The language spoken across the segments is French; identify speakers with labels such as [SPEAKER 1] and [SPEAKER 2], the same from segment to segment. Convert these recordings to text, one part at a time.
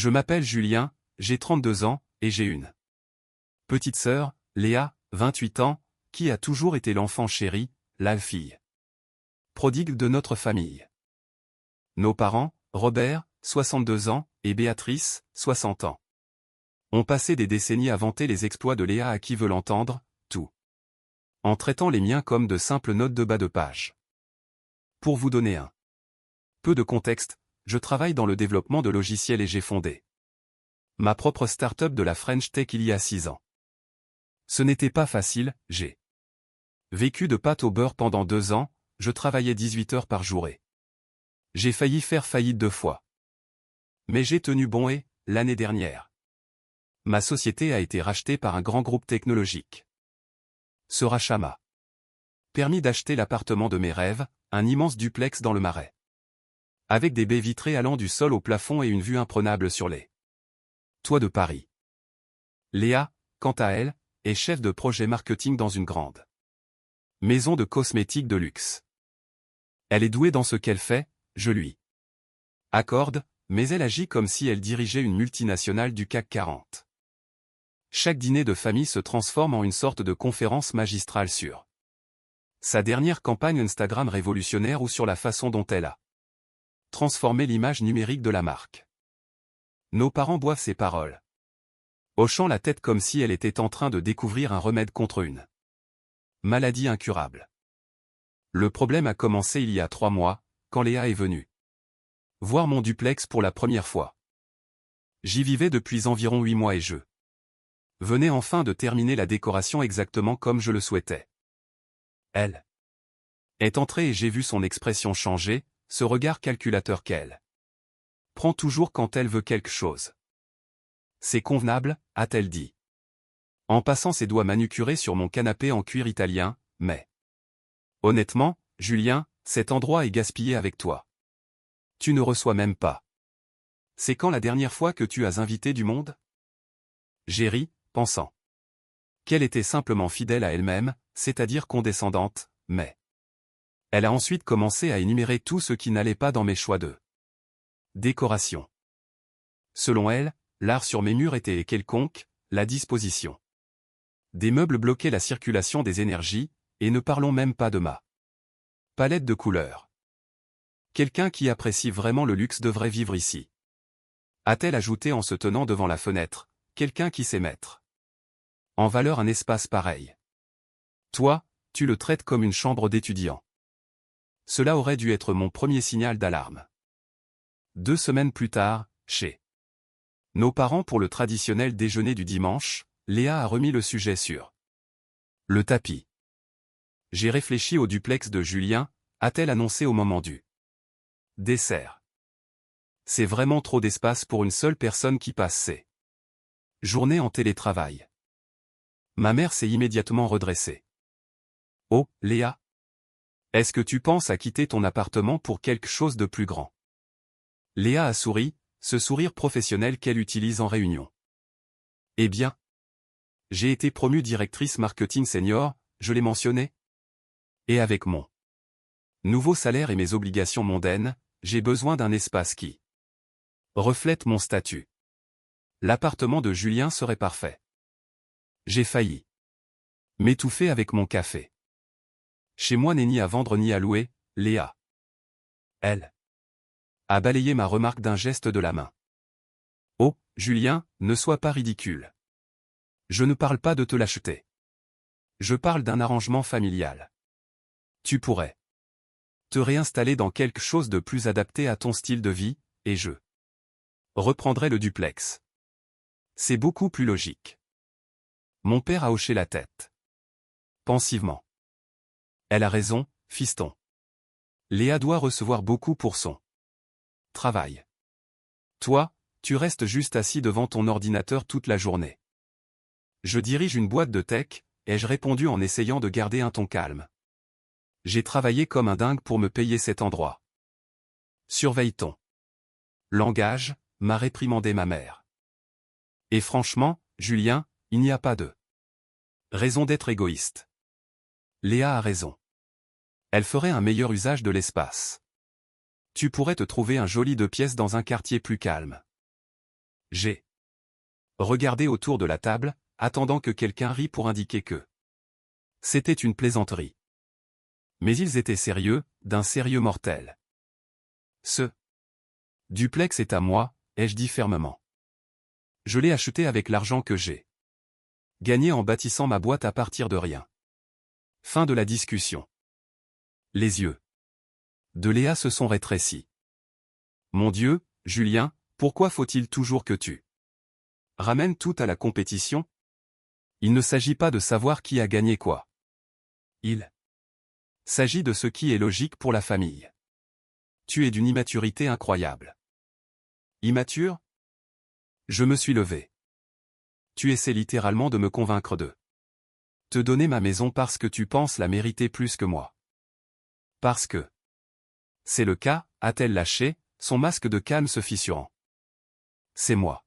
[SPEAKER 1] Je m'appelle Julien, j'ai 32 ans, et j'ai une petite sœur, Léa, 28 ans, qui a toujours été l'enfant chéri, la fille prodigue de notre famille. Nos parents, Robert, 62 ans, et Béatrice, 60 ans, ont passé des décennies à vanter les exploits de Léa à qui veut l'entendre, tout en traitant les miens comme de simples notes de bas de page. Pour vous donner un peu de contexte, je travaille dans le développement de logiciels et j'ai fondé ma propre start-up de la French Tech il y a 6 ans. Ce n'était pas facile, j'ai vécu de pâte au beurre pendant 2 ans, je travaillais 18 heures par jour et j'ai failli faire faillite 2 fois. Mais j'ai tenu bon et, l'année dernière, ma société a été rachetée par un grand groupe technologique. Ce rachat m'a permis d'acheter l'appartement de mes rêves, un immense duplex dans le Marais, avec des baies vitrées allant du sol au plafond et une vue imprenable sur les toits de Paris. Léa, quant à elle, est chef de projet marketing dans une grande maison de cosmétiques de luxe. Elle est douée dans ce qu'elle fait, je lui accorde, mais elle agit comme si elle dirigeait une multinationale du CAC 40. Chaque dîner de famille se transforme en une sorte de conférence magistrale sur sa dernière campagne Instagram révolutionnaire ou sur la façon dont elle a transformé l'image numérique de la marque. Nos parents boivent ses paroles, hochant la tête comme si elle était en train de découvrir un remède contre une maladie incurable. Le problème a commencé il y a 3 mois, quand Léa est venue voir mon duplex pour la première fois. J'y vivais depuis environ 8 mois et je venais enfin de terminer la décoration exactement comme je le souhaitais. Elle est entrée et j'ai vu son expression changer, ce regard calculateur qu'elle prend toujours quand elle veut quelque chose. C'est convenable, a-t-elle dit, en passant ses doigts manucurés sur mon canapé en cuir italien, mais honnêtement, Julien, cet endroit est gaspillé avec toi. Tu ne reçois même pas. C'est quand la dernière fois que tu as invité du monde? J'ai ri, pensant qu'elle était simplement fidèle à elle-même, c'est-à-dire condescendante, mais elle a ensuite commencé à énumérer tout ce qui n'allait pas dans mes choix de décoration. Selon elle, l'art sur mes murs était quelconque, la disposition des meubles bloquait la circulation des énergies, et ne parlons même pas de ma palette de couleurs. Quelqu'un qui apprécie vraiment le luxe devrait vivre ici, a-t-elle ajouté en se tenant devant la fenêtre, quelqu'un qui sait mettre en valeur un espace pareil. Toi, tu le traites comme une chambre d'étudiant. Cela aurait dû être mon premier signal d'alarme. 2 semaines plus tard, chez nos parents pour le traditionnel déjeuner du dimanche, Léa a remis le sujet sur le tapis. J'ai réfléchi au duplex de Julien, a-t-elle annoncé au moment du dessert. C'est vraiment trop d'espace pour une seule personne qui passe ses journées en télétravail. Ma mère s'est immédiatement redressée. Oh, Léa, est-ce que tu penses à quitter ton appartement pour quelque chose de plus grand? Léa a souri, ce sourire professionnel qu'elle utilise en réunion. Eh bien, j'ai été promue directrice marketing senior, je l'ai mentionné. Et avec mon nouveau salaire et mes obligations mondaines, j'ai besoin d'un espace qui reflète mon statut. L'appartement de Julien serait parfait. J'ai failli m'étouffer avec mon café. Chez moi n'est ni à vendre ni à louer, Léa. Elle a balayé ma remarque d'un geste de la main. Oh, Julien, ne sois pas ridicule. Je ne parle pas de te l'acheter. Je parle d'un arrangement familial. Tu pourrais te réinstaller dans quelque chose de plus adapté à ton style de vie, et je reprendrai le duplex. C'est beaucoup plus logique. Mon père a hoché la tête. Pensivement. Elle a raison, fiston. Léa doit recevoir beaucoup pour son travail. Toi, tu restes juste assis devant ton ordinateur toute la journée. Je dirige une boîte de tech, ai-je répondu en essayant de garder un ton calme. J'ai travaillé comme un dingue pour me payer cet endroit. Surveille ton langage, m'a réprimandé ma mère. Et franchement, Julien, il n'y a pas de raison d'être égoïste. Léa a raison. Elle ferait un meilleur usage de l'espace. Tu pourrais te trouver un joli 2 pièces dans un quartier plus calme. J'ai regardé autour de la table, attendant que quelqu'un rie pour indiquer que c'était une plaisanterie. Mais ils étaient sérieux, d'un sérieux mortel. Ce duplex est à moi, ai-je dit fermement. Je l'ai acheté avec l'argent que j'ai gagné en bâtissant ma boîte à partir de rien. Fin de la discussion. Les yeux de Léa se sont rétrécis. Mon Dieu, Julien, pourquoi faut-il toujours que tu ramènes tout à la compétition? Il ne s'agit pas de savoir qui a gagné quoi. Il s'agit de ce qui est logique pour la famille. Tu es d'une immaturité incroyable. Immature? Je me suis levé. Tu essaies littéralement de me convaincre de te donner ma maison parce que tu penses la mériter plus que moi. Parce que c'est le cas, a-t-elle lâché, son masque de calme se fissurant. C'est moi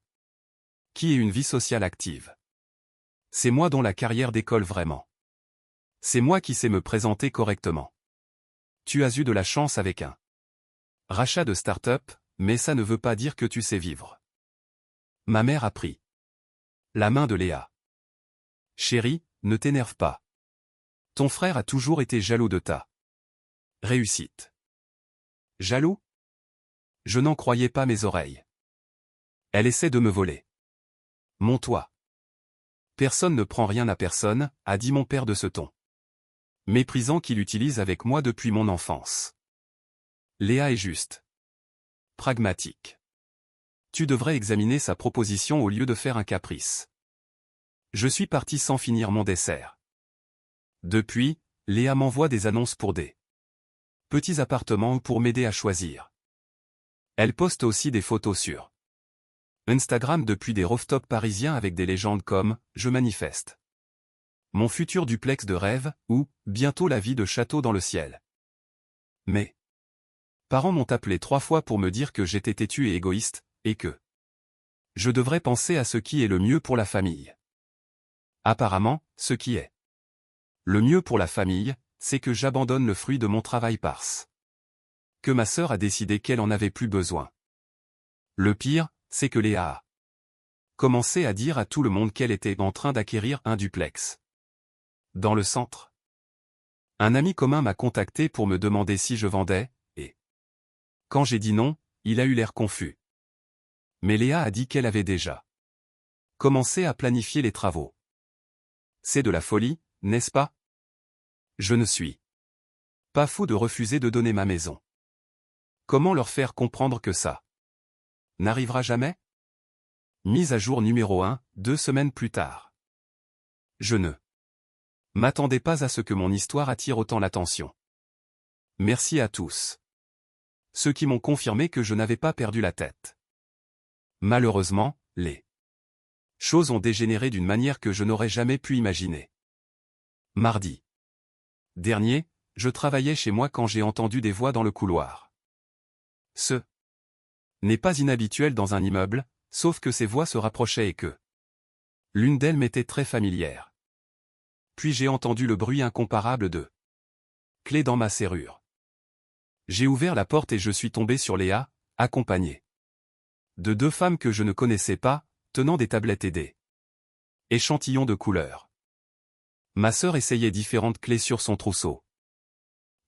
[SPEAKER 1] qui ai une vie sociale active. C'est moi dont la carrière décolle vraiment. C'est moi qui sais me présenter correctement. Tu as eu de la chance avec un rachat de start-up, mais ça ne veut pas dire que tu sais vivre. Ma mère a pris la main de Léa. Chérie, ne t'énerve pas. Ton frère a toujours été jaloux de ta réussite. Jaloux? Je n'en croyais pas mes oreilles. Elle essaie de me voler mon toit. Personne ne prend rien à personne, a dit mon père de ce ton méprisant qu'il utilise avec moi depuis mon enfance. Léa est juste pragmatique. Tu devrais examiner sa proposition au lieu de faire un caprice. Je suis parti sans finir mon dessert. Depuis, Léa m'envoie des annonces pour des petits appartements ou pour m'aider à choisir. Elle poste aussi des photos sur Instagram depuis des rooftops parisiens avec des légendes comme « Je manifeste ». Mon futur duplex de rêve, ou « Bientôt la vie de château dans le ciel ». Mes parents m'ont appelé 3 fois pour me dire que j'étais têtu et égoïste, et que je devrais penser à ce qui est le mieux pour la famille. Apparemment, ce qui est le mieux pour la famille, c'est que j'abandonne le fruit de mon travail parce que ma sœur a décidé qu'elle en avait plus besoin. Le pire, c'est que Léa a commencé à dire à tout le monde qu'elle était en train d'acquérir un duplex. Dans le centre. Un ami commun m'a contacté pour me demander si je vendais, et quand j'ai dit non, il a eu l'air confus. Mais Léa a dit qu'elle avait déjà commencé à planifier les travaux. C'est de la folie, n'est-ce pas? Je ne suis pas fou de refuser de donner ma maison. Comment leur faire comprendre que ça n'arrivera jamais? Mise à jour numéro 1, 2 semaines plus tard. Je ne m'attendais pas à ce que mon histoire attire autant l'attention. Merci à tous. Ceux qui m'ont confirmé que je n'avais pas perdu la tête. Malheureusement, les choses ont dégénéré d'une manière que je n'aurais jamais pu imaginer. Mardi dernier, je travaillais chez moi quand j'ai entendu des voix dans le couloir. Ce n'est pas inhabituel dans un immeuble, sauf que ces voix se rapprochaient et que l'une d'elles m'était très familière. Puis j'ai entendu le bruit incomparable de clés dans ma serrure. J'ai ouvert la porte et je suis tombé sur Léa, accompagnée de 2 femmes que je ne connaissais pas, tenant des tablettes et des échantillons de couleurs. Ma sœur essayait différentes clés sur son trousseau.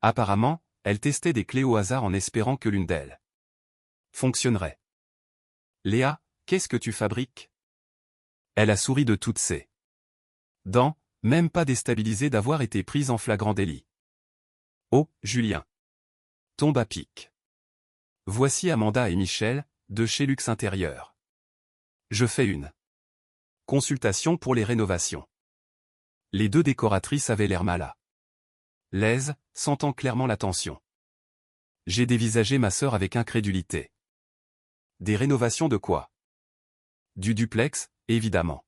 [SPEAKER 1] Apparemment, elle testait des clés au hasard en espérant que l'une d'elles fonctionnerait. Léa, qu'est-ce que tu fabriques? Elle a souri de toutes ses dents, même pas déstabilisée d'avoir été prise en flagrant délit. Oh, Julien. Tombe à pic. Voici Amanda et Michel, de chez Luxe Intérieur. Je fais une consultation pour les rénovations. Les 2 décoratrices avaient l'air mal à l'aise, sentant clairement la tension. J'ai dévisagé ma sœur avec incrédulité. Des rénovations de quoi? Du duplex, évidemment.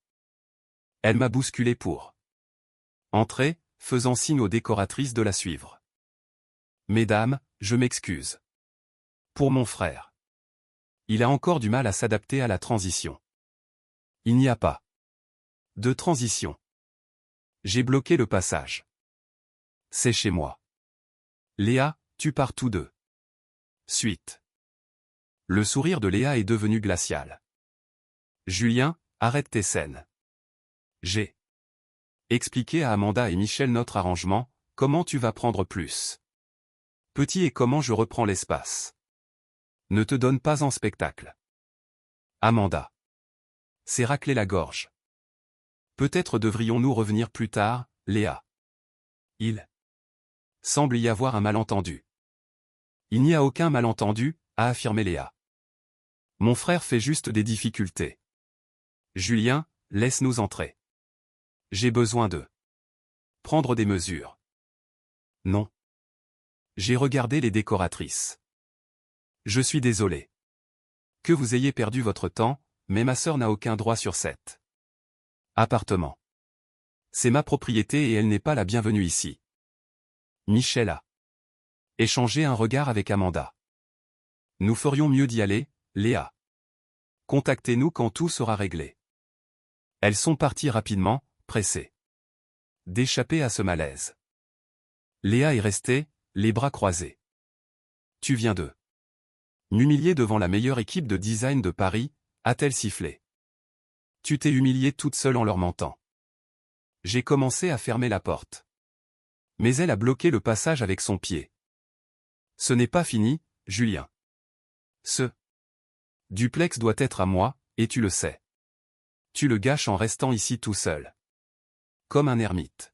[SPEAKER 1] Elle m'a bousculé pour entrer, faisant signe aux décoratrices de la suivre. Mesdames, je m'excuse. Pour mon frère. Il a encore du mal à s'adapter à la transition. Il n'y a pas de transition. J'ai bloqué le passage. C'est chez moi. Léa, tu pars tous deux. Suite. Le sourire de Léa est devenu glacial. Julien, arrête tes scènes. J'ai expliqué à Amanda et Michel notre arrangement, comment tu vas prendre plus petit et comment je reprends l'espace. Ne te donne pas en spectacle. Amanda. C'est racler la gorge. Peut-être devrions-nous revenir plus tard, Léa. Il semble y avoir un malentendu. Il n'y a aucun malentendu, a affirmé Léa. Mon frère fait juste des difficultés. Julien, laisse-nous entrer. J'ai besoin de prendre des mesures. Non. J'ai regardé les décoratrices. Je suis désolé. Que vous ayez perdu votre temps, mais ma sœur n'a aucun droit sur cet appartement. C'est ma propriété et elle n'est pas la bienvenue ici. Michel a échangé un regard avec Amanda. Nous ferions mieux d'y aller, Léa. Contactez-nous quand tout sera réglé. Elles sont parties rapidement, pressées d'échapper à ce malaise. Léa est restée, les bras croisés. Tu viens de m'humilier devant la meilleure équipe de design de Paris, a-t-elle sifflé. Tu t'es humiliée toute seule en leur mentant. J'ai commencé à fermer la porte. Mais elle a bloqué le passage avec son pied. Ce n'est pas fini, Julien. Ce duplex doit être à moi, et tu le sais. Tu le gâches en restant ici tout seul. Comme un ermite.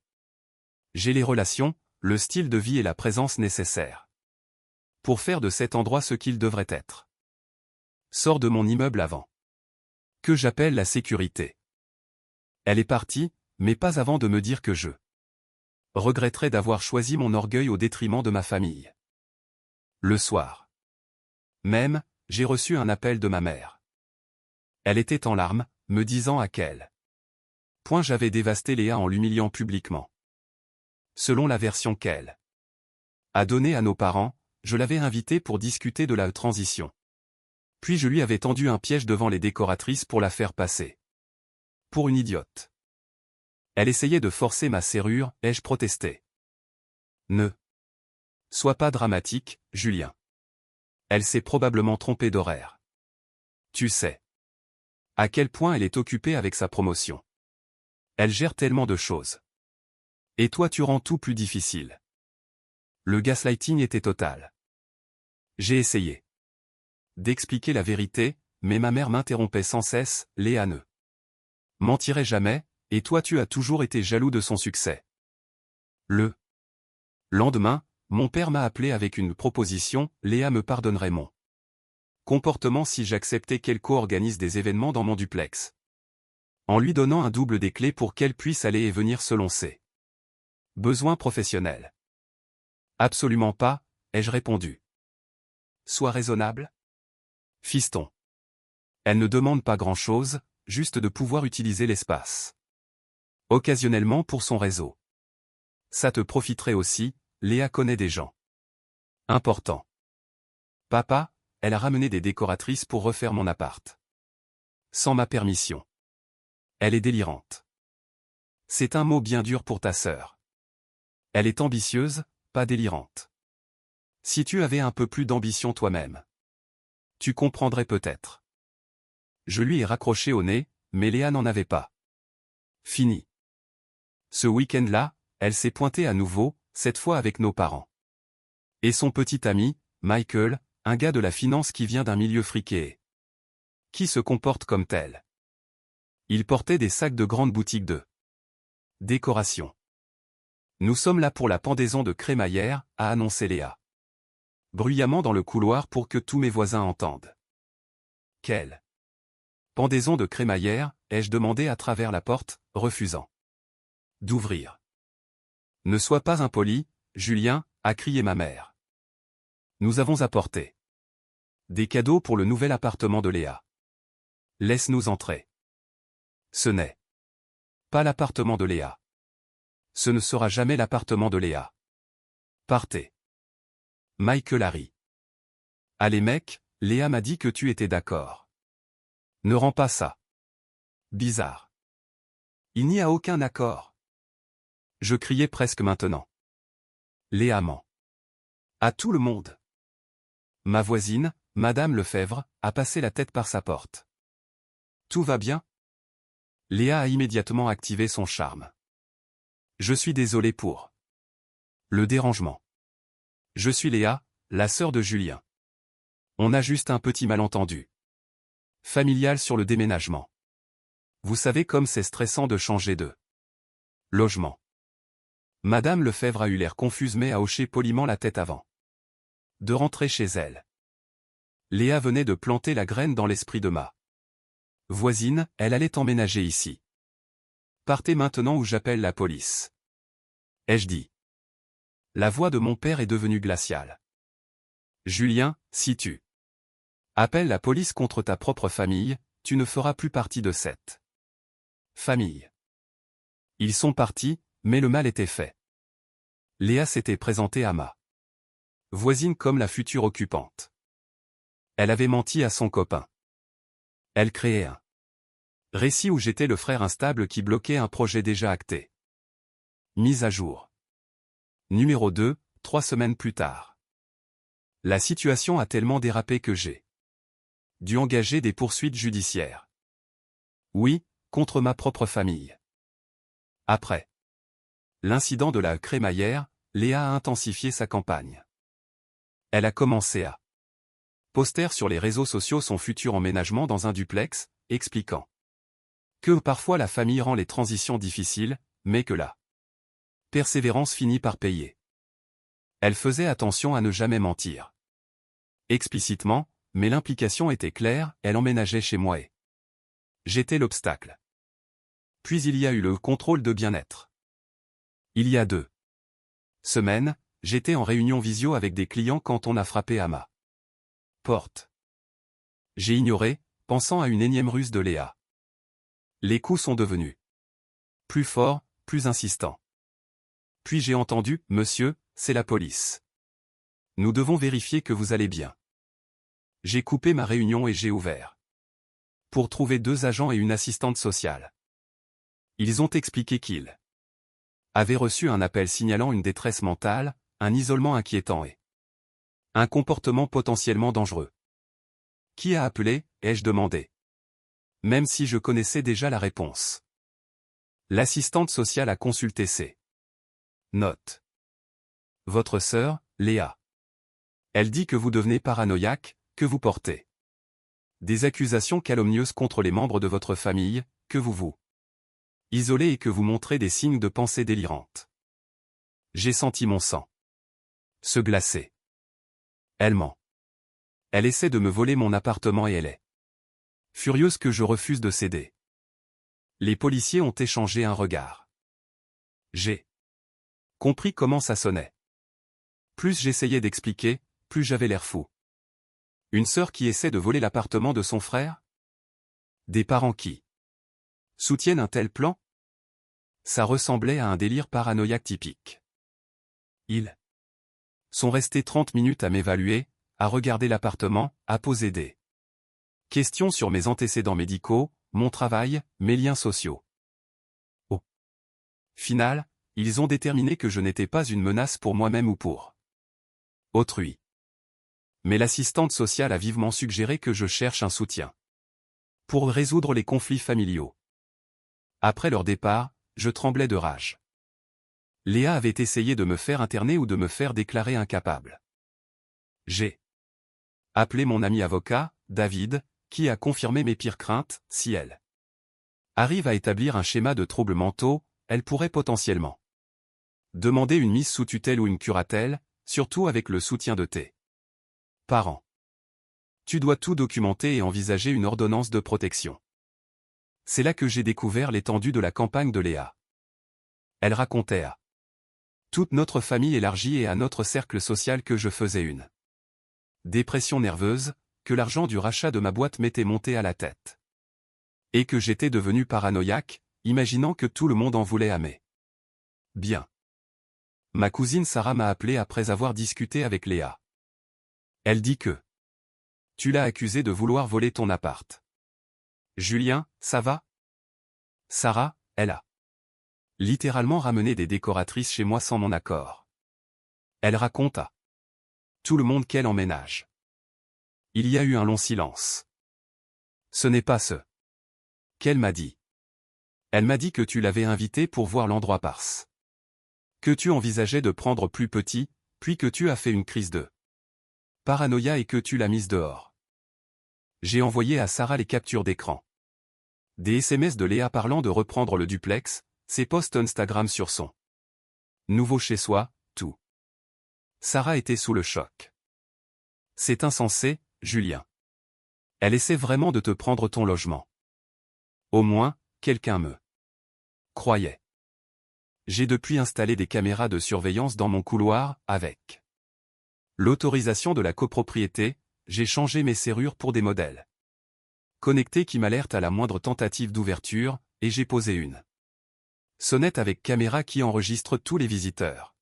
[SPEAKER 1] J'ai les relations, le style de vie et la présence nécessaires pour faire de cet endroit ce qu'il devrait être. Sors de mon immeuble avant que j'appelle la sécurité. Elle est partie, mais pas avant de me dire que je regretterais d'avoir choisi mon orgueil au détriment de ma famille. Le soir même, j'ai reçu un appel de ma mère. Elle était en larmes, me disant à quel point j'avais dévasté Léa en l'humiliant publiquement. Selon la version qu'elle a donnée à nos parents, je l'avais invitée pour discuter de la transition. Puis je lui avais tendu un piège devant les décoratrices pour la faire passer pour une idiote. Elle essayait de forcer ma serrure, ai-je protesté. Ne sois pas dramatique, Julien. Elle s'est probablement trompée d'horaire. Tu sais à quel point elle est occupée avec sa promotion. Elle gère tellement de choses. Et toi tu rends tout plus difficile. Le gaslighting était total. J'ai essayé d'expliquer la vérité, mais ma mère m'interrompait sans cesse, Léa ne mentirait jamais, et toi tu as toujours été jaloux de son succès. Le lendemain, mon père m'a appelé avec une proposition, Léa me pardonnerait mon comportement si j'acceptais qu'elle co-organise des événements dans mon duplex. En lui donnant un double des clés pour qu'elle puisse aller et venir selon ses besoins professionnels. Absolument pas, ai-je répondu. Sois raisonnable. Fiston. Elle ne demande pas grand-chose, juste de pouvoir utiliser l'espace. Occasionnellement pour son réseau. Ça te profiterait aussi, Léa connaît des gens importants. Papa, elle a ramené des décoratrices pour refaire mon appart. Sans ma permission. Elle est délirante. C'est un mot bien dur pour ta sœur. Elle est ambitieuse, pas délirante. Si tu avais un peu plus d'ambition toi-même, tu comprendrais peut-être. Je lui ai raccroché au nez, mais Léa n'en avait pas fini. Ce week-end-là, elle s'est pointée à nouveau, cette fois avec nos parents. Et son petit ami, Michael, un gars de la finance qui vient d'un milieu friqué. Qui se comporte comme tel. Il portait des sacs de grandes boutiques de décoration. Nous sommes là pour la pendaison de crémaillère, a annoncé Léa. Bruyamment dans le couloir pour que tous mes voisins entendent. Quelle pendaison de crémaillère, ai-je demandé à travers la porte, refusant d'ouvrir. Ne sois pas impoli, Julien, a crié ma mère. Nous avons apporté des cadeaux pour le nouvel appartement de Léa. Laisse-nous entrer. Ce n'est pas l'appartement de Léa. Ce ne sera jamais l'appartement de Léa. Partez. Michael a ri. Allez mec, Léa m'a dit que tu étais d'accord. Ne rends pas ça bizarre. Il n'y a aucun accord. Je criais presque maintenant. Léa ment à tout le monde. Ma voisine, Madame Lefebvre, a passé la tête par sa porte. Tout va bien? Léa a immédiatement activé son charme. Je suis désolé pour le dérangement. Je suis Léa, la sœur de Julien. On a juste un petit malentendu familial sur le déménagement. Vous savez comme c'est stressant de changer de logement. Madame Lefebvre a eu l'air confuse mais a hoché poliment la tête avant de rentrer chez elle. Léa venait de planter la graine dans l'esprit de ma voisine, elle allait emménager ici. Partez maintenant ou j'appelle la police. Ai-je dit. La voix de mon père est devenue glaciale. Julien, si tu appelles la police contre ta propre famille, tu ne feras plus partie de cette famille. Ils sont partis, mais le mal était fait. Léa s'était présentée à ma voisine comme la future occupante. Elle avait menti à son copain. Elle créait un récit où j'étais le frère instable qui bloquait un projet déjà acté. Mise à jour. Numéro 2, 3 semaines plus tard. La situation a tellement dérapé que j'ai dû engager des poursuites judiciaires. Oui, contre ma propre famille. Après l'incident de la crémaillère, Léa a intensifié sa campagne. Elle a commencé à poster sur les réseaux sociaux son futur emménagement dans un duplex, expliquant que parfois la famille rend les transitions difficiles, mais que la persévérance finit par payer. Elle faisait attention à ne jamais mentir explicitement, mais l'implication était claire, elle emménageait chez moi et j'étais l'obstacle. Puis il y a eu le contrôle de bien-être. Il y a 2 semaines, j'étais en réunion visio avec des clients quand on a frappé à ma porte. J'ai ignoré, pensant à une énième ruse de Léa. Les coups sont devenus plus forts, plus insistants. Puis j'ai entendu, monsieur, c'est la police. Nous devons vérifier que vous allez bien. J'ai coupé ma réunion et j'ai ouvert pour trouver 2 agents et une assistante sociale. Ils ont expliqué qu'ils avaient reçu un appel signalant une détresse mentale, un isolement inquiétant et un comportement potentiellement dangereux. Qui a appelé, ai-je demandé. Même si je connaissais déjà la réponse. L'assistante sociale a consulté ses notes. Votre sœur, Léa. Elle dit que vous devenez paranoïaque, que vous portez des accusations calomnieuses contre les membres de votre famille, que vous vous isolez et que vous montrez des signes de pensée délirantes. J'ai senti mon sang se glacer. Elle ment. Elle essaie de me voler mon appartement et elle est furieuse que je refuse de céder. Les policiers ont échangé un regard. J'ai compris comment ça sonnait. Plus j'essayais d'expliquer, plus j'avais l'air fou. Une sœur qui essaie de voler l'appartement de son frère? Des parents qui soutiennent un tel plan? Ça ressemblait à un délire paranoïaque typique. Ils sont restés 30 minutes à m'évaluer, à regarder l'appartement, à poser des questions sur mes antécédents médicaux, mon travail, mes liens sociaux. Au final, ils ont déterminé que je n'étais pas une menace pour moi-même ou pour autrui. Mais l'assistante sociale a vivement suggéré que je cherche un soutien pour résoudre les conflits familiaux. Après leur départ, je tremblais de rage. Léa avait essayé de me faire interner ou de me faire déclarer incapable. J'ai appelé mon ami avocat, David, qui a confirmé mes pires craintes, si elle arrive à établir un schéma de troubles mentaux, elle pourrait potentiellement demander une mise sous tutelle ou une curatelle, surtout avec le soutien de tes parents. Tu dois tout documenter et envisager une ordonnance de protection. C'est là que j'ai découvert l'étendue de la campagne de Léa. Elle racontait à toute notre famille élargie et à notre cercle social que je faisais une dépression nerveuse, que l'argent du rachat de ma boîte m'était monté à la tête. Et que j'étais devenu paranoïaque, imaginant que tout le monde en voulait à mes biens. Ma cousine Sarah m'a appelé après avoir discuté avec Léa. Elle dit que tu l'as accusé de vouloir voler ton appart. Julien, ça va? Sarah, elle a littéralement ramené des décoratrices chez moi sans mon accord. Elle raconte à tout le monde qu'elle emménage. Il y a eu un long silence. Ce n'est pas ce Qu'elle m'a dit. Elle m'a dit que tu l'avais invitée pour voir l'endroit parce que tu envisageais de prendre plus petit, puis que tu as fait une crise de paranoïa et que tu l'as mise dehors. J'ai envoyé à Sarah les captures d'écran. Des SMS de Léa parlant de reprendre le duplex, ses posts Instagram sur son nouveau chez soi, tout. Sarah était sous le choc. C'est insensé, Julien. Elle essaie vraiment de te prendre ton logement. Au moins, quelqu'un me croyait. J'ai depuis installé des caméras de surveillance dans mon couloir, avec l'autorisation de la copropriété, j'ai changé mes serrures pour des modèles connectés qui m'alertent à la moindre tentative d'ouverture, et j'ai posé une sonnette avec caméra qui enregistre tous les visiteurs.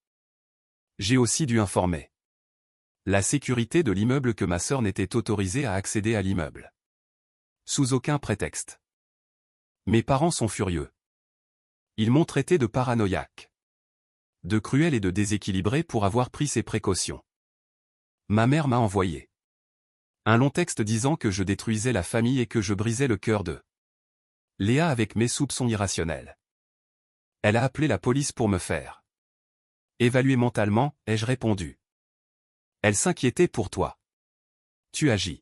[SPEAKER 1] J'ai aussi dû informer la sécurité de l'immeuble que ma sœur n'était autorisée à accéder à l'immeuble. Sous aucun prétexte. Mes parents sont furieux. Ils m'ont traité de paranoïaque, de cruel et de déséquilibré pour avoir pris ces précautions. Ma mère m'a envoyé un long texte disant que je détruisais la famille et que je brisais le cœur de Léa avec mes soupçons irrationnels. Elle a appelé la police pour me faire évaluer mentalement, ai-je répondu. Elle s'inquiétait pour toi. Tu agis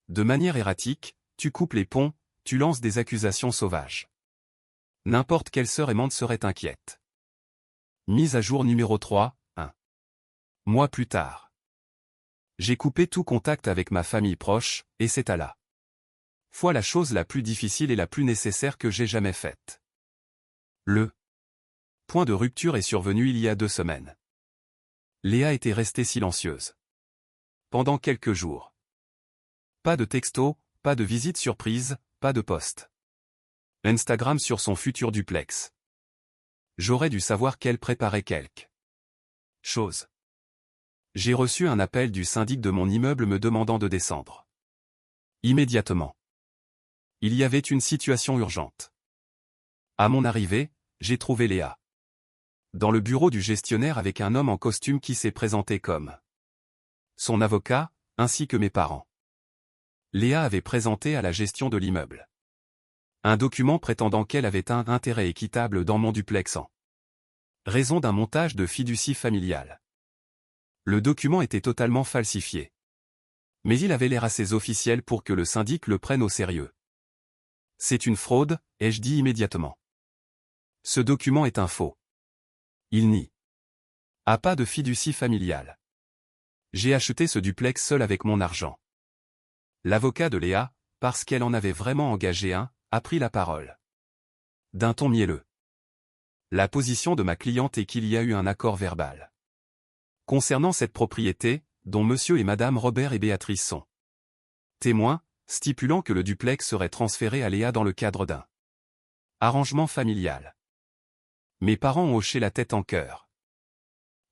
[SPEAKER 1] de manière erratique, tu coupes les ponts, tu lances des accusations sauvages. N'importe quelle sœur aimante serait inquiète. Mise à jour numéro 3, 1 mois plus tard. J'ai coupé tout contact avec ma famille proche, et c'est à la fois la chose la plus difficile et la plus nécessaire que j'ai jamais faite. Le point de rupture est survenu il y a 2 semaines. Léa était restée silencieuse pendant quelques jours. Pas de texto, pas de visite surprise, pas de post Instagram sur son futur duplex. J'aurais dû savoir qu'elle préparait quelque chose. J'ai reçu un appel du syndic de mon immeuble me demandant de descendre immédiatement. Il y avait une situation urgente. À mon arrivée, j'ai trouvé Léa dans le bureau du gestionnaire avec un homme en costume qui s'est présenté comme son avocat, ainsi que mes parents. Léa avait présenté à la gestion de l'immeuble un document prétendant qu'elle avait un intérêt équitable dans mon duplex en raison d'un montage de fiducie familiale. Le document était totalement falsifié. Mais il avait l'air assez officiel pour que le syndic le prenne au sérieux. C'est une fraude, ai-je dit immédiatement. Ce document est un faux. Il nie. A pas de fiducie familiale. J'ai acheté ce duplex seul avec mon argent. L'avocat de Léa, parce qu'elle en avait vraiment engagé un, a pris la parole. D'un ton mielleux. La position de ma cliente est qu'il y a eu un accord verbal concernant cette propriété, dont monsieur et madame Robert et Béatrice sont témoins, stipulant que le duplex serait transféré à Léa dans le cadre d'un arrangement familial. Mes parents ont hoché la tête en chœur.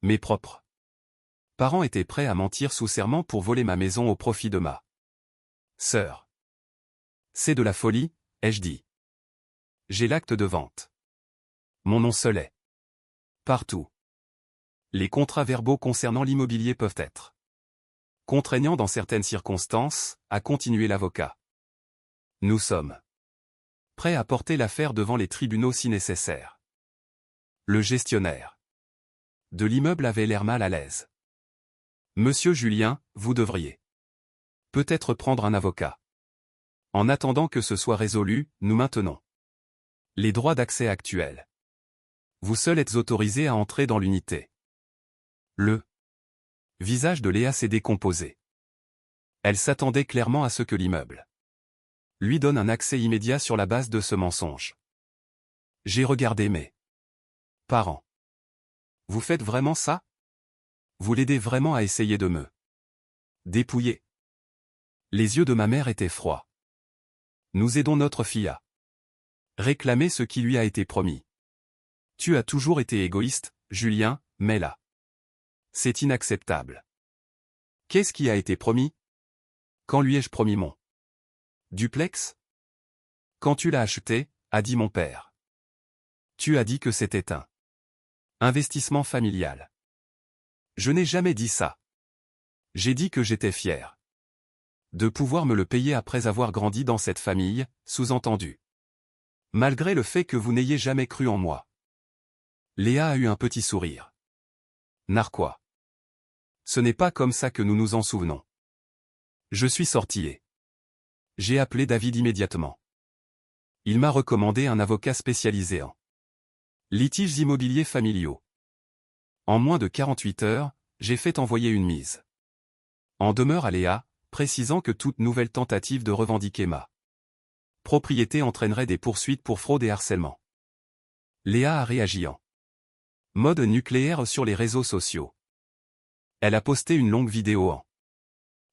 [SPEAKER 1] Mes propres parents étaient prêts à mentir sous serment pour voler ma maison au profit de ma sœur. C'est de la folie, ai-je dit. J'ai l'acte de vente. Mon nom seul est partout. Les contrats verbaux concernant l'immobilier peuvent être contraignants dans certaines circonstances, a continué l'avocat. Nous sommes prêts à porter l'affaire devant les tribunaux si nécessaire. Le gestionnaire de l'immeuble avait l'air mal à l'aise. Monsieur Julien, vous devriez peut-être prendre un avocat. En attendant que ce soit résolu, nous maintenons les droits d'accès actuels. Vous seul êtes autorisé à entrer dans l'unité. Le visage de Léa s'est décomposé. Elle s'attendait clairement à ce que l'immeuble lui donne un accès immédiat sur la base de ce mensonge. J'ai regardé mes parents. Vous faites vraiment ça? Vous l'aidez vraiment à essayer de me dépouiller? Les yeux de ma mère étaient froids. Nous aidons notre fille à réclamer ce qui lui a été promis. Tu as toujours été égoïste, Julien, mais là, c'est inacceptable. Qu'est-ce qui a été promis? Quand lui ai-je promis mon duplex? Quand tu l'as acheté, a dit mon père. Tu as dit que c'était un investissement familial. Je n'ai jamais dit ça. J'ai dit que j'étais fier de pouvoir me le payer après avoir grandi dans cette famille, sous-entendu. Malgré le fait que vous n'ayez jamais cru en moi. Léa a eu un petit sourire. Narquois. Ce n'est pas comme ça que nous nous en souvenons. Je suis sorti et j'ai appelé David immédiatement. Il m'a recommandé un avocat spécialisé en litiges immobiliers familiaux. En moins de 48 heures, j'ai fait envoyer une mise en demeure à Léa, précisant que toute nouvelle tentative de revendiquer ma propriété entraînerait des poursuites pour fraude et harcèlement. Léa a réagi en mode nucléaire sur les réseaux sociaux. Elle a posté une longue vidéo en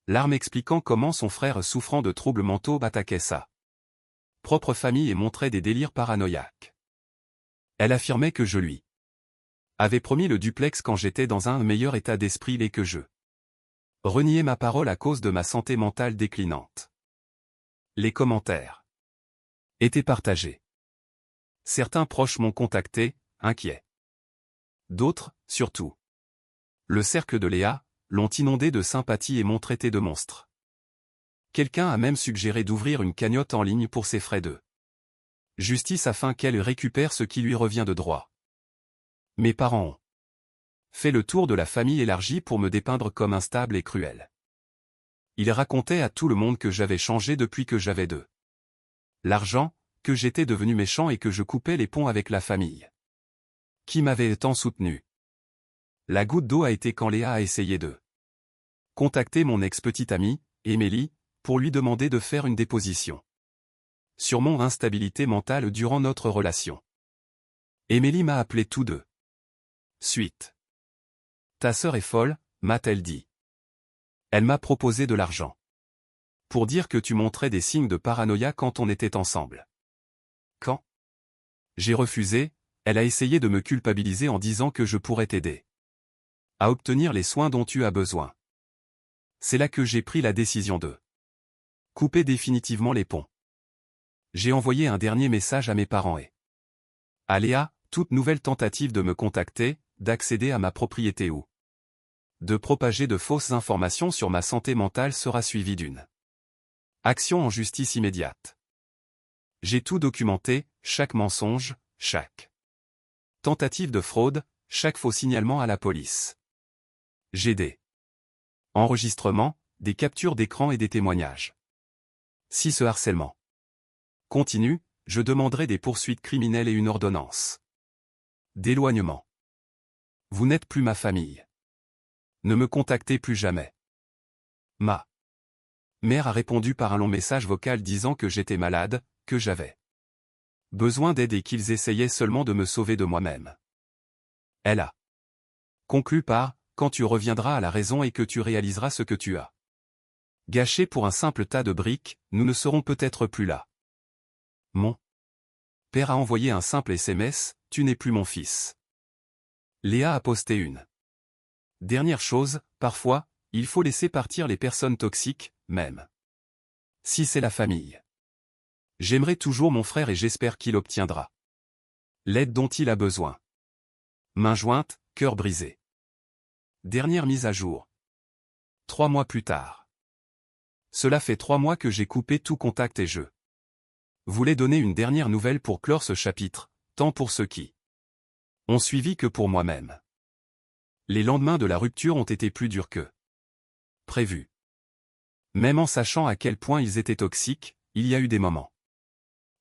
[SPEAKER 1] larmes expliquant comment son frère souffrant de troubles mentaux attaquait sa propre famille et montrait des délires paranoïaques. Elle affirmait que je lui avais promis le duplex quand j'étais dans un meilleur état d'esprit et que je reniais ma parole à cause de ma santé mentale déclinante. Les commentaires étaient partagés. Certains proches m'ont contacté, inquiets. D'autres, surtout le cercle de Léa, l'ont inondé de sympathie et m'ont traité de monstre. Quelqu'un a même suggéré d'ouvrir une cagnotte en ligne pour ses frais de justice afin qu'elle récupère ce qui lui revient de droit. Mes parents ont fait le tour de la famille élargie pour me dépeindre comme instable et cruel. Ils racontaient à tout le monde que j'avais changé depuis que j'avais de l'argent, que j'étais devenu méchant et que je coupais les ponts avec la famille qui m'avait tant soutenu. La goutte d'eau a été quand Léa a essayé de contacter mon ex-petite amie, Émilie, pour lui demander de faire une déposition sur mon instabilité mentale durant notre relation. Émilie m'a appelé tout de suite. Ta sœur est folle, m'a-t-elle dit. Elle m'a proposé de l'argent pour dire que tu montrais des signes de paranoïa quand on était ensemble. Quand j'ai refusé, elle a essayé de me culpabiliser en disant que je pourrais t'aider à obtenir les soins dont tu as besoin. C'est là que j'ai pris la décision de couper définitivement les ponts. J'ai envoyé un dernier message à mes parents et à Léa, toute nouvelle tentative de me contacter, d'accéder à ma propriété ou de propager de fausses informations sur ma santé mentale sera suivie d'une action en justice immédiate. J'ai tout documenté, chaque mensonge, chaque tentative de fraude, chaque faux signalement à la police. J'ai des enregistrements, des captures d'écran et des témoignages. Si ce harcèlement continue, je demanderai des poursuites criminelles et une ordonnance d'éloignement. Vous n'êtes plus ma famille. Ne me contactez plus jamais. Ma mère a répondu par un long message vocal disant que j'étais malade, que j'avais besoin d'aide et qu'ils essayaient seulement de me sauver de moi-même. Elle a conclu par « Quand tu reviendras à la raison et que tu réaliseras ce que tu as gâché pour un simple tas de briques, nous ne serons peut-être plus là. » Mon père a envoyé un simple SMS, « Tu n'es plus mon fils. » Léa a posté une dernière chose, parfois, il faut laisser partir les personnes toxiques, même si c'est la famille. J'aimerai toujours mon frère et j'espère qu'il obtiendra l'aide dont il a besoin. Main jointe, cœur brisé. Dernière mise à jour. 3 mois plus tard. Cela fait 3 mois que j'ai coupé tout contact et je voulais donner une dernière nouvelle pour clore ce chapitre, tant pour ceux qui ont suivi que pour moi-même. Les lendemains de la rupture ont été plus durs que prévu. Même en sachant à quel point ils étaient toxiques, il y a eu des moments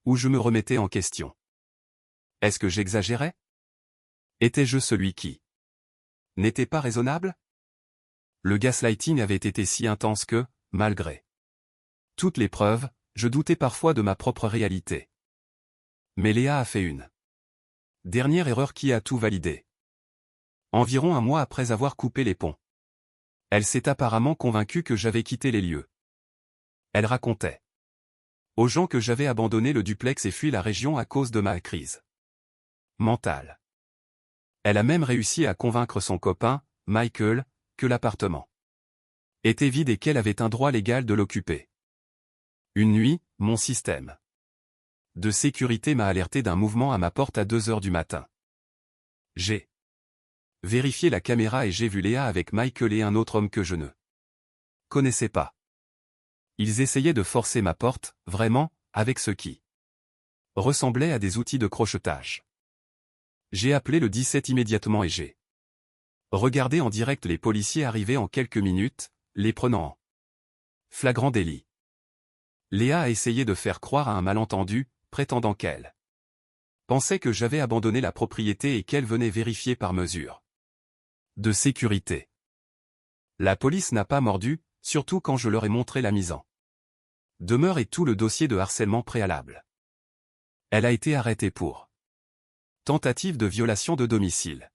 [SPEAKER 1] où je me remettais en question. Est-ce que j'exagérais? Étais-je celui qui n'était pas raisonnable? Le gaslighting avait été si intense que, malgré toutes les preuves, je doutais parfois de ma propre réalité. Mais Léa a fait une dernière erreur qui a tout validé. Environ un mois après avoir coupé les ponts, elle s'est apparemment convaincue que j'avais quitté les lieux. Elle racontait aux gens que j'avais abandonné le duplex et fui la région à cause de ma crise mentale. Elle a même réussi à convaincre son copain, Michael, que l'appartement était vide et qu'elle avait un droit légal de l'occuper. Une nuit, mon système de sécurité m'a alerté d'un mouvement à ma porte à 2 heures du matin. J'ai vérifié la caméra et j'ai vu Léa avec Michael et un autre homme que je ne connaissais pas. Ils essayaient de forcer ma porte, vraiment, avec ce qui ressemblaient à des outils de crochetage. J'ai appelé le 17 immédiatement et j'ai regardé en direct les policiers arriver en quelques minutes, les prenant en flagrant délit. Léa a essayé de faire croire à un malentendu, prétendant qu'elle pensait que j'avais abandonné la propriété et qu'elle venait vérifier par mesure de sécurité. La police n'a pas mordu, surtout quand je leur ai montré la mise en demeure et tout le dossier de harcèlement préalable. Elle a été arrêtée pour tentative de violation de domicile.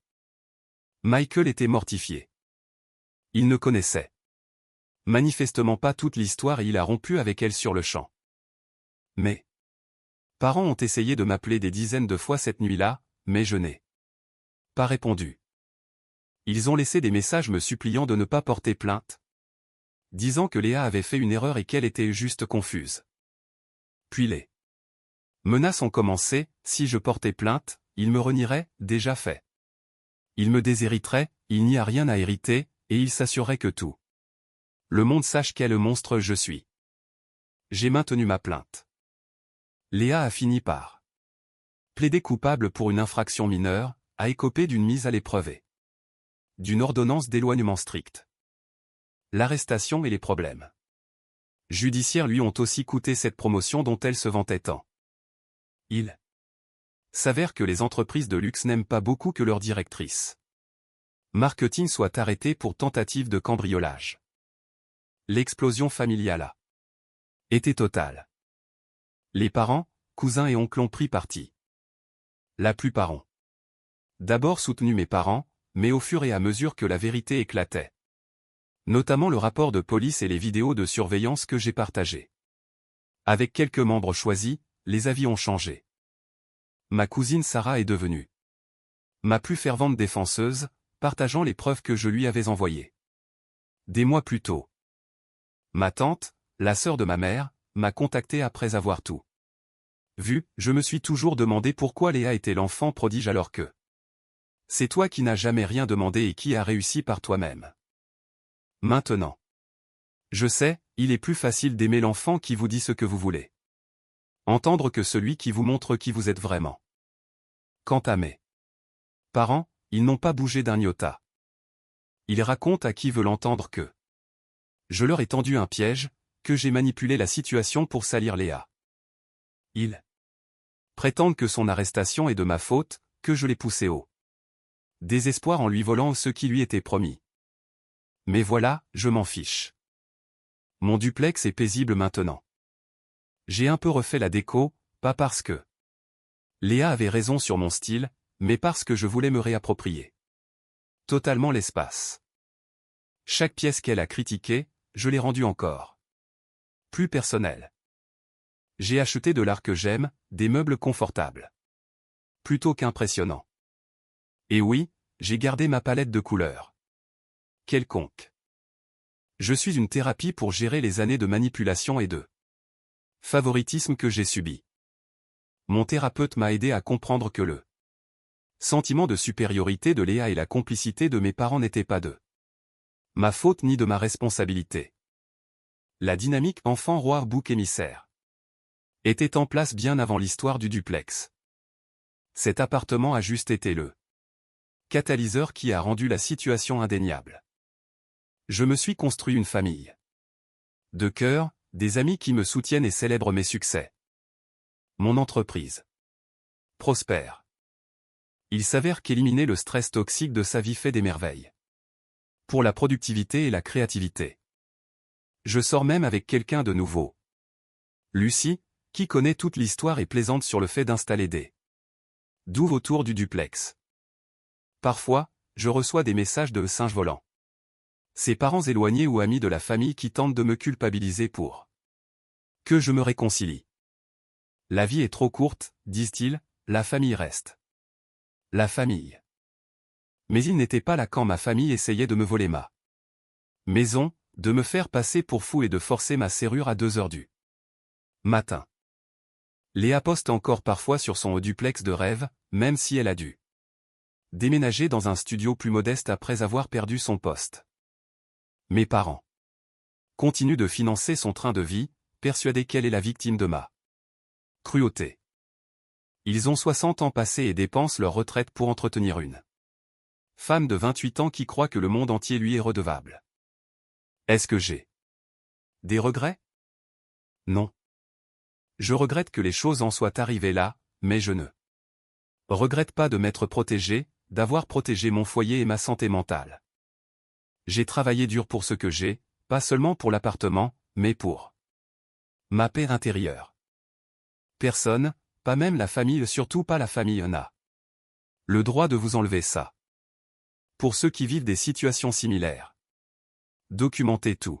[SPEAKER 1] Michael était mortifié. Il ne connaissait manifestement pas toute l'histoire et il a rompu avec elle sur le champ. Mes parents ont essayé de m'appeler des dizaines de fois cette nuit-là, mais je n'ai pas répondu. Ils ont laissé des messages me suppliant de ne pas porter plainte, disant que Léa avait fait une erreur et qu'elle était juste confuse. Puis les menaces ont commencé, si je portais plainte, ils me renieraient, déjà fait. Ils me déshériteraient, il n'y a rien à hériter, et ils s'assureraient que tout le monde sache quel monstre je suis. J'ai maintenu ma plainte. Léa a fini par plaider coupable pour une infraction mineure, a écopé d'une mise à l'épreuve et d'une ordonnance d'éloignement stricte. L'arrestation et les problèmes judiciaires lui ont aussi coûté cette promotion dont elle se vantait tant. Il s'avère que les entreprises de luxe n'aiment pas beaucoup que leur directrice marketing soit arrêtée pour tentative de cambriolage. L'explosion familiale a été totale. Les parents, cousins et oncles ont pris parti. La plupart ont d'abord soutenu mes parents, mais au fur et à mesure que la vérité éclatait, notamment le rapport de police et les vidéos de surveillance que j'ai partagées avec quelques membres choisis, les avis ont changé. Ma cousine Sarah est devenue ma plus fervente défenseuse, partageant les preuves que je lui avais envoyées des mois plus tôt. Ma tante, la sœur de ma mère, m'a contacté après avoir tout vu. Je me suis toujours demandé pourquoi Léa était l'enfant prodige alors que c'est toi qui n'as jamais rien demandé et qui as réussi par toi-même. Maintenant, je sais, il est plus facile d'aimer l'enfant qui vous dit ce que vous voulez entendre que celui qui vous montre qui vous êtes vraiment. Quant à mes parents, ils n'ont pas bougé d'un iota. Ils racontent à qui veut l'entendre que je leur ai tendu un piège, que j'ai manipulé la situation pour salir Léa. Ils prétendent que son arrestation est de ma faute, que je l'ai poussé au désespoir en lui volant ce qui lui était promis. Mais voilà, je m'en fiche. Mon duplex est paisible maintenant. J'ai un peu refait la déco, pas parce que Léa avait raison sur mon style, mais parce que je voulais me réapproprier totalement l'espace. Chaque pièce qu'elle a critiquée, je l'ai rendue encore plus personnelle. J'ai acheté de l'art que j'aime, des meubles confortables, plutôt qu'impressionnants. Et oui, j'ai gardé ma palette de couleurs. Quelconque. Je suis une thérapie pour gérer les années de manipulation et de favoritisme que j'ai subis. Mon thérapeute m'a aidé à comprendre que le sentiment de supériorité de Léa et la complicité de mes parents n'étaient pas de ma faute ni de ma responsabilité. La dynamique enfant-roi bouc émissaire était en place bien avant l'histoire du duplex. Cet appartement a juste été le catalyseur qui a rendu la situation indéniable. Je me suis construit une famille de cœur, des amis qui me soutiennent et célèbrent mes succès. Mon entreprise prospère. Il s'avère qu'éliminer le stress toxique de sa vie fait des merveilles pour la productivité et la créativité. Je sors même avec quelqu'un de nouveau. Lucie, qui connaît toute l'histoire et plaisante sur le fait d'installer des douves autour du duplex. Parfois, je reçois des messages de singes volants. Ses parents éloignés ou amis de la famille qui tentent de me culpabiliser pour que je me réconcilie. La vie est trop courte, disent-ils, la famille reste. La famille. Mais il n'était pas là quand ma famille essayait de me voler ma maison, de me faire passer pour fou et de forcer ma serrure à 2 heures du matin. Léa poste encore parfois sur son duplex de rêve, même si elle a dû déménager dans un studio plus modeste après avoir perdu son poste. Mes parents continuent de financer son train de vie, persuadés qu'elle est la victime de ma cruauté. Ils ont 60 ans passés et dépensent leur retraite pour entretenir une femme de 28 ans qui croit que le monde entier lui est redevable. Est-ce que j'ai des regrets? Non. Je regrette que les choses en soient arrivées là, mais je ne regrette pas de m'être protégé, d'avoir protégé mon foyer et ma santé mentale. J'ai travaillé dur pour ce que j'ai, pas seulement pour l'appartement, mais pour ma paix intérieure. Personne, pas même la famille, surtout pas la famille, n'a le droit de vous enlever ça. Pour ceux qui vivent des situations similaires, documentez tout.